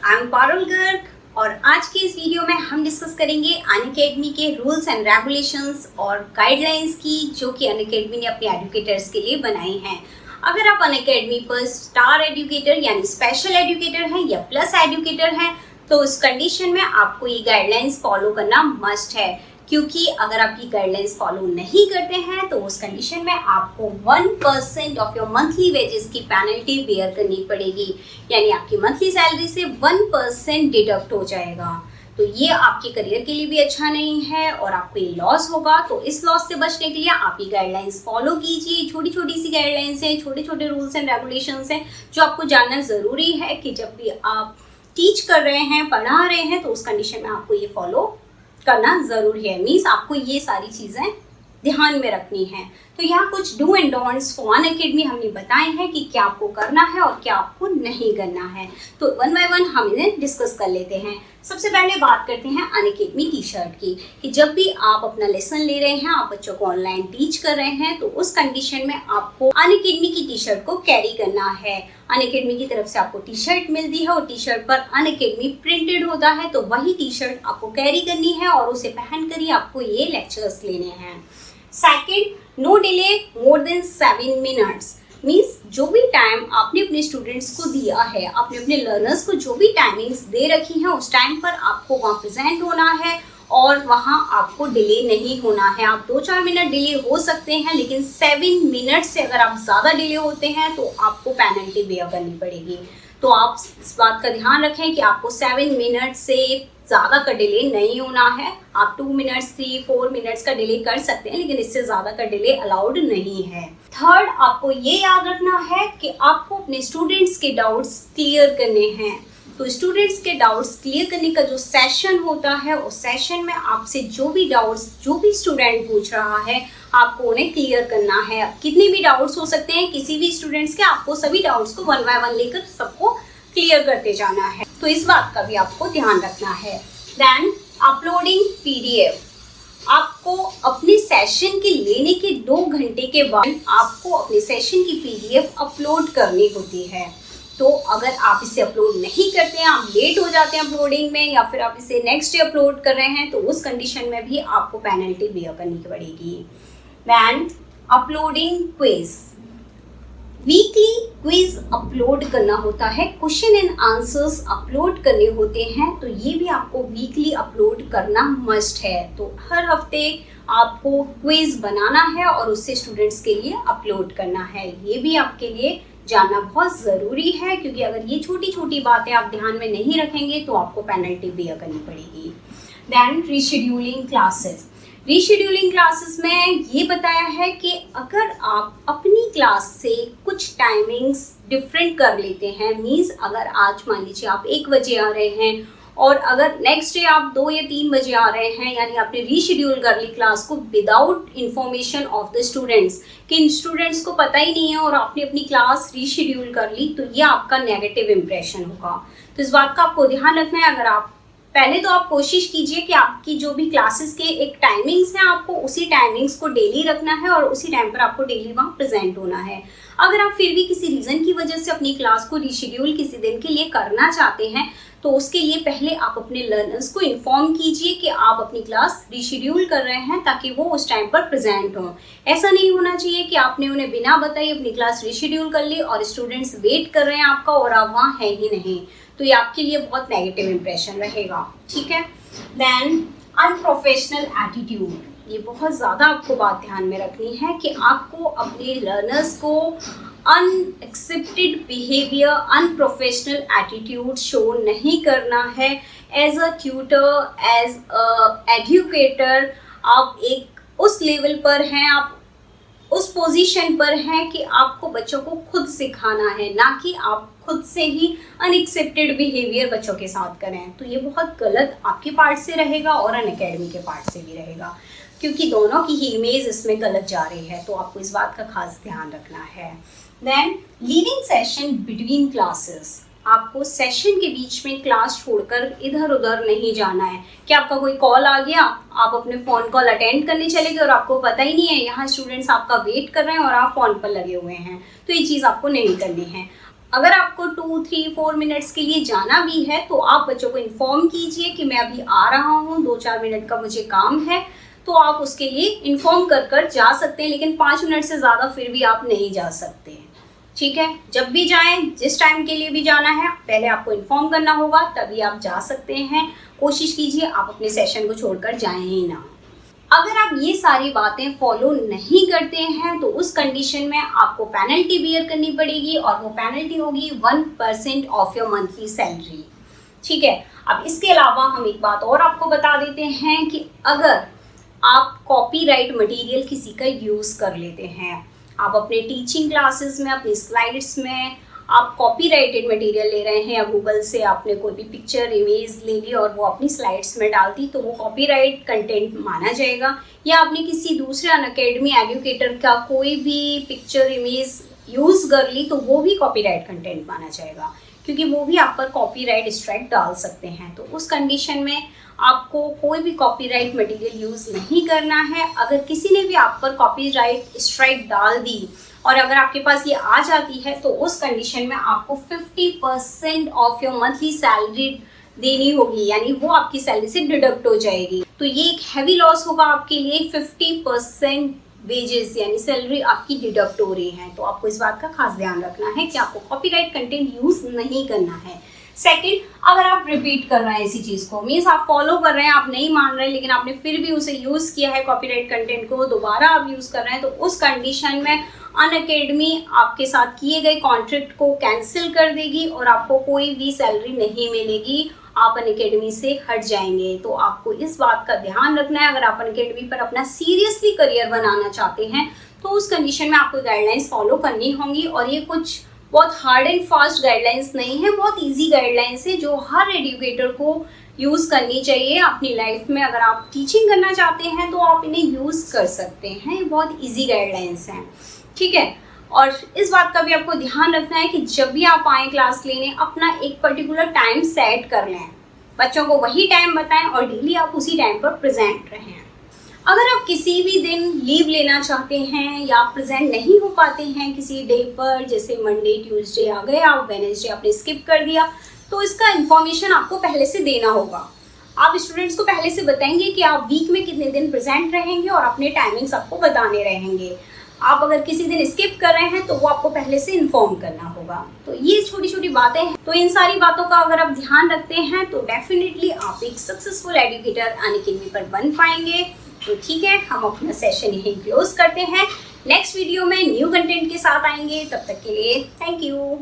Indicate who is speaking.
Speaker 1: I am Parul Garg और आज के इस वीडियो में हम डिस्कस करेंगे अनअकैडमी के रूल्स एंड रेगुलेशंस और गाइडलाइंस की, जो कि अनअकैडमी ने अपने एजुकेटर्स के लिए बनाई हैं। अगर आप अनअकैडमी पर स्टार एजुकेटर यानी स्पेशल एजुकेटर हैं या प्लस एजुकेटर हैं तो उस कंडीशन में आपको ये गाइडलाइंस फॉलो करना मस्ट है, क्योंकि अगर आप ये गाइडलाइंस फॉलो नहीं करते हैं तो उस कंडीशन में आपको 1% ऑफ योर मंथली वेजेस की पेनल्टी बेयर करनी पड़ेगी, यानी आपकी मंथली सैलरी से 1% डिडक्ट हो जाएगा। तो ये आपके करियर के लिए भी अच्छा नहीं है और आपको ये लॉस होगा। तो इस लॉस से बचने के लिए आप ये गाइडलाइंस फॉलो कीजिए। छोटी छोटी सी गाइडलाइंस हैं, छोटे छोटे रूल्स एंड रेगुलेशंस हैं जो आपको जानना ज़रूरी है कि जब भी आप टीच कर रहे हैं, पढ़ा रहे हैं, तो उस कंडीशन में आपको ये फॉलो करना ज़रूरी है। मीन्स आपको ये सारी चीज़ें ध्यान में रखनी है। तो यहाँ कुछ do and don'ts for Unacademy हमने बताए हैं कि क्या आपको करना है और क्या आपको नहीं करना है। तो वन बाय वन हम इन्हें डिस्कस कर लेते हैं। सबसे पहले बात करते हैं अनअकैडमी टी शर्ट की, कि जब भी आप अपना लेसन ले रहे हैं, आप बच्चों को ऑनलाइन टीच कर रहे हैं, तो उस कंडीशन में आपको अनअकैडमी की टी शर्ट को कैरी करना है। अनअकैडमी की तरफ से आपको टी शर्ट मिलती है और टी शर्ट पर अनअकैडमी प्रिंटेड होता है, तो वही टी शर्ट आपको कैरी करनी है और उसे पहन कर ही आपको ये लेक्चर्स लेने हैं। Second, no delay more than 7 minutes. Means जो भी टाइम आपने अपने स्टूडेंट्स को दिया है, आपने अपने लर्नर्स को जो भी टाइमिंग्स दे रखी हैं, उस टाइम पर आपको वहाँ प्रेजेंट होना है और वहाँ आपको डिले नहीं होना है। आप 2-4 मिनट डिले हो सकते हैं, लेकिन 7 मिनट से अगर आप ज़्यादा डिले होते हैं तो आपको पेनल्टी बेयर करनी पड़ेगी। तो आप इस बात का ध्यान रखें कि आपको 7 मिनट से ज़्यादा का डिले नहीं होना है। आप 2 मिनट्स 3-4 मिनट्स का डिले कर सकते हैं, लेकिन इससे ज़्यादा का डिले अलाउड नहीं है। थर्ड, आपको ये याद रखना है कि आपको अपने स्टूडेंट्स के डाउट्स क्लियर करने हैं। तो स्टूडेंट्स के डाउट्स क्लियर करने का जो सेशन होता है, उस सेशन में आपसे जो भी डाउट्स जो भी स्टूडेंट पूछ रहा है, आपको उन्हें क्लियर करना है। कितने भी डाउट्स हो सकते हैं किसी भी स्टूडेंट्स के, आपको सभी डाउट्स को 1 बाय 1 लेकर सबको क्लियर करते जाना है। तो इस बात का भी आपको ध्यान रखना है। Then uploading PDF। आपको अपने सेशन के लेने के 2 घंटे के बाद आपको अपने सेशन की PDF अपलोड करनी होती है। तो अगर आप इसे अपलोड नहीं करते हैं, आप लेट हो जाते हैं अपलोडिंग में, या फिर आप इसे नेक्स्ट डे अपलोड कर रहे हैं, तो उस कंडीशन में भी आपको पेनल्टी बेयर करनी पड़ेगी। Then uploading quiz. Weekly quiz upload करना होता है, क्वेश्चन एंड आंसर्स अपलोड करने होते हैं, तो ये भी आपको वीकली अपलोड करना मस्ट है। तो हर हफ्ते आपको क्विज बनाना है और उससे स्टूडेंट्स के लिए अपलोड करना है। ये भी आपके लिए जानना बहुत ज़रूरी है, क्योंकि अगर ये छोटी छोटी बातें आप ध्यान में नहीं रखेंगे तो आपको पेनल्टी बेयर करनी पड़ेगी। Then rescheduling classes. Rescheduling classes में ये बताया है कि अगर आप अपनी क्लास से कुछ टाइमिंग्स डिफरेंट कर लेते हैं, मीन्स अगर आज मान लीजिए आप 1 बजे आ रहे हैं और अगर नेक्स्ट डे आप 2 या 3 बजे आ रहे हैं, यानी आपने रीशेड्यूल कर ली क्लास को without information of the students, कि इन स्टूडेंट्स को पता ही नहीं है और आपने अपनी क्लास रीशेड्यूल कर ली, तो ये आपका नेगेटिव इम्प्रेशन होगा। तो इस बात का आपको ध्यान रखना है। अगर आप पहले तो आप कोशिश कीजिए कि आपकी जो भी क्लासेस के एक टाइमिंग्स हैं, आपको उसी टाइमिंग्स को डेली रखना है और उसी टाइम पर आपको डेली वहाँ प्रेजेंट होना है। अगर आप फिर भी किसी रीज़न की वजह से अपनी क्लास को रीशेड्यूल किसी दिन के लिए करना चाहते हैं, तो उसके लिए पहले आप अपने लर्नर्स को इन्फॉर्म कीजिए कि आप अपनी क्लास रीशेड्यूल कर रहे हैं, ताकि वो उस टाइम पर प्रेजेंट हों। ऐसा नहीं होना चाहिए कि आपने उन्हें बिना बताए अपनी क्लास रीशेड्यूल कर ली और स्टूडेंट्स वेट कर रहे हैं आपका और आप वहाँ हैं ही नहीं, तो ये आपके लिए बहुत नेगेटिव इम्प्रेशन रहेगा। ठीक है। Then unprofessional attitude. ये बहुत ज़्यादा आपको बात ध्यान में रखनी है कि आपको अपने लर्नर्स को unaccepted behaviour, unprofessional attitude show नहीं करना है। As a tutor, as a educator, आप एक उस लेवल पर हैं, आप उस पोजीशन पर हैं कि आपको बच्चों को खुद सिखाना है, ना कि आप खुद से ही अनएक्सेप्टेड बिहेवियर बच्चों के साथ करें। तो ये बहुत गलत आपके पार्ट से रहेगा और अनअकैडमी के पार्ट से भी रहेगा, क्योंकि दोनों की ही इमेज इसमें गलत जा रही है। तो आपको इस बात का खास ध्यान रखना है। Then leaving session between classes. आपको सेशन के बीच में क्लास छोड़कर इधर उधर नहीं जाना है। कि आपका कोई कॉल आ गया, आप अपने फ़ोन कॉल अटेंड करने चले गए और आपको पता ही नहीं है यहाँ स्टूडेंट्स आपका वेट कर रहे हैं और आप फ़ोन पर लगे हुए हैं, तो ये चीज़ आपको नहीं करनी है। अगर आपको 2-3-4 मिनट्स के लिए जाना भी है तो आप बच्चों को इन्फॉर्म कीजिए कि मैं अभी आ रहा हूँ, 2-4 मिनट का मुझे काम है, तो आप उसके लिए इन्फॉर्म कर जा सकते हैं, लेकिन 5 मिनट से ज़्यादा फिर भी आप नहीं जा सकते। ठीक है, जब भी जाएं, जिस टाइम के लिए भी जाना है, पहले आपको इन्फॉर्म करना होगा, तभी आप जा सकते हैं। कोशिश कीजिए आप अपने सेशन को छोड़कर जाएं ही ना। अगर आप ये सारी बातें फॉलो नहीं करते हैं तो उस कंडीशन में आपको पेनल्टी बियर करनी पड़ेगी, और वो पेनल्टी होगी 1% ऑफ योर मंथली सैलरी। ठीक है, अब इसके अलावा हम एक बात और आपको बता देते हैं कि अगर आप कॉपीराइट मटेरियल किसी का यूज़ कर लेते हैं, आप अपने टीचिंग क्लासेस में, अपनी स्लाइड्स में आप कॉपीराइटेड मटेरियल ले रहे हैं, या गूगल से आपने कोई भी पिक्चर इमेज ले ली और वो अपनी स्लाइड्स में डाल दी, तो वो कॉपीराइट कंटेंट माना जाएगा। या आपने किसी दूसरे अनअकैडमी एजुकेटर का कोई भी पिक्चर इमेज यूज़ कर ली, तो वो भी कॉपीराइट कंटेंट माना जाएगा, क्योंकि वो भी आप पर कॉपीराइट स्ट्राइक डाल सकते हैं। तो उस कंडीशन में आपको कोई भी कॉपीराइट मटेरियल यूज़ नहीं करना है। अगर किसी ने भी आप पर कॉपीराइट स्ट्राइक डाल दी और अगर आपके पास ये आ जाती है, तो उस कंडीशन में आपको 50% ऑफ योर मंथली सैलरी देनी होगी, यानी वो आपकी सैलरी से डिडक्ट हो जाएगी। तो ये एक हैवी लॉस होगा आपके लिए। 50% वेजेस यानी सैलरी आपकी डिडक्ट हो रही है। तो आपको इस बात का खास ध्यान रखना है कि आपको कॉपीराइट कंटेंट यूज़ नहीं करना है। सेकंड, अगर आप रिपीट कर रहे हैं इसी चीज़ को, मीन्स आप फॉलो कर रहे हैं, आप नहीं मान रहे, लेकिन आपने फिर भी उसे यूज़ किया है, कॉपीराइट कंटेंट को दोबारा आप यूज़ कर रहे हैं, तो उस कंडीशन में अनअकैडमी आपके साथ किए गए कॉन्ट्रैक्ट को कैंसिल कर देगी और आपको कोई भी सैलरी नहीं मिलेगी, आप अनअकैडमी से हट जाएंगे। तो आपको इस बात का ध्यान रखना है। अगर आप अनअकैडमी पर अपना सीरियसली करियर बनाना चाहते हैं तो उस कंडीशन में आपको गाइडलाइंस फॉलो करनी होंगी, और ये कुछ बहुत हार्ड एंड फास्ट गाइडलाइंस नहीं है, बहुत इजी गाइडलाइंस है जो हर एजुकेटर को यूज़ करनी चाहिए अपनी लाइफ में। अगर आप टीचिंग करना चाहते हैं तो आप इन्हें यूज़ कर सकते हैं, ये बहुत इजी गाइडलाइंस हैं। ठीक है, और इस बात का भी आपको ध्यान रखना है कि जब भी आप आएँ क्लास लेने, अपना एक पर्टिकुलर टाइम सेट कर लें, बच्चों को वही टाइम बताएं और डेली आप उसी टाइम पर प्रेजेंट रहें। अगर आप किसी भी दिन लीव लेना चाहते हैं या प्रेजेंट नहीं हो पाते हैं किसी डे पर, जैसे मंडे ट्यूसडे आ गए, आप वेडनेसडे आपने स्किप कर दिया, तो इसका इन्फॉर्मेशन आपको पहले से देना होगा। आप स्टूडेंट्स को पहले से बताएंगे कि आप वीक में कितने दिन प्रेजेंट रहेंगे और अपने टाइमिंग्स आपको बताने रहेंगे। आप अगर किसी दिन स्किप कर रहे हैं तो वो आपको पहले से इन्फॉर्म करना होगा। तो ये छोटी छोटी बातें हैं, तो इन सारी बातों का अगर आप ध्यान रखते हैं तो डेफिनेटली आप एक सक्सेसफुल एजुकेटर अनअकैडमी पर बन पाएंगे। तो ठीक है, हम अपना सेशन यहीं क्लोज करते हैं। नेक्स्ट वीडियो में न्यू कंटेंट के साथ आएंगे, तब तक के लिए थैंक यू।